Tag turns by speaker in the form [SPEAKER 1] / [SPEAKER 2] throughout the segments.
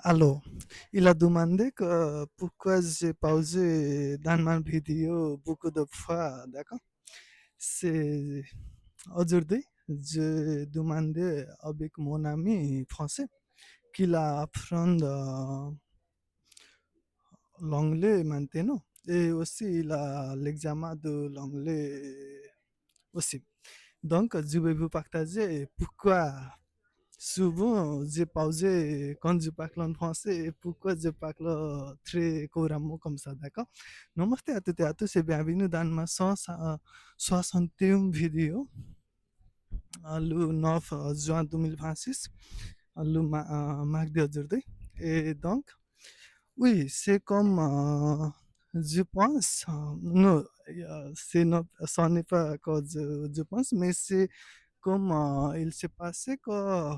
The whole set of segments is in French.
[SPEAKER 1] Alors, il a demandé que pourquoi j'ai pausé dans ma vidéo beaucoup de fois, d'accord? C'est aujourd'hui, j'ai demandé avec mon ami français qu'il apprend l'anglais maintenant. Et aussi, il a l'examen de l'anglais aussi. Donc, je vais vous partager pourquoi souvent, j'ai pausé quand je parle en français et pourquoi je parle très couramment comme ça, d'accord? Namaste à toutes et à tous et bienvenue dans ma 161 vidéo le 9 juin 2026, le mardi aujourd'hui. Et donc, oui, c'est comme je pense, non, ce n'est pas que je pense, mais c'est comme il s'est passé que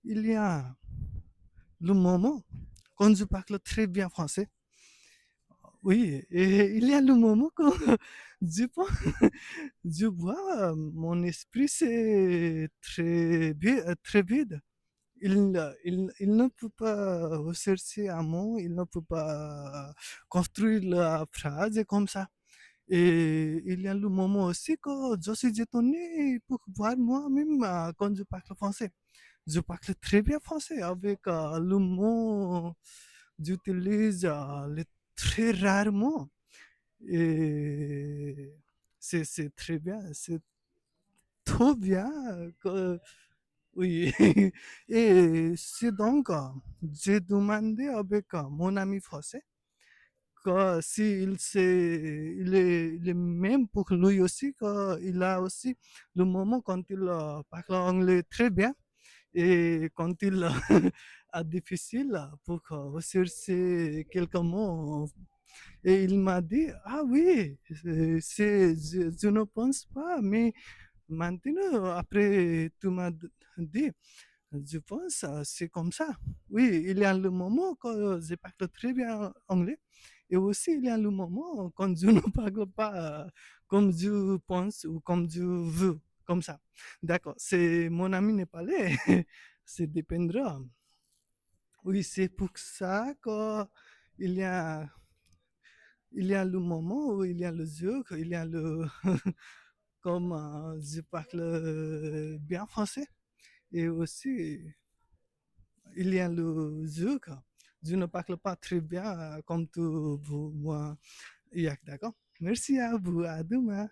[SPEAKER 1] il y a le moment, quand je parle très bien français, oui, et il y a le moment quand je pense, je vois mon esprit c'est très vide. Il ne peut pas rechercher un mot, il ne peut pas construire la phrase comme ça. Et il y a le moment aussi que je suis étonné pour voir moi-même quand je parle français. Je parle très bien français avec le mot, j'utilise les très rares mots. Et c'est très bien, c'est trop bien que, oui. Et c'est donc, j'ai demandé avec mon ami français que s'il il est même pour lui aussi, qu'il a aussi le moment quand il parle anglais très bien. Et quand il a difficile pour rechercher quelques mots, et il m'a dit, ah oui, je ne pense pas, mais maintenant, après tu m'as dit, je pense c'est comme ça. Oui, il y a le moment que je parle très bien anglais, et aussi il y a le moment quand je ne parle pas comme je pense ou comme je veux, comme ça. D'accord, c'est mon ami népalais, c'est dépendra. Oui, c'est pour ça qu'il y a, il y a le moment où il y a le jeu, il y a le, comme je parle bien français, et aussi il y a le jeu, je ne parle pas très bien comme tout vous, moi, Yak, d'accord? Merci à vous, à demain.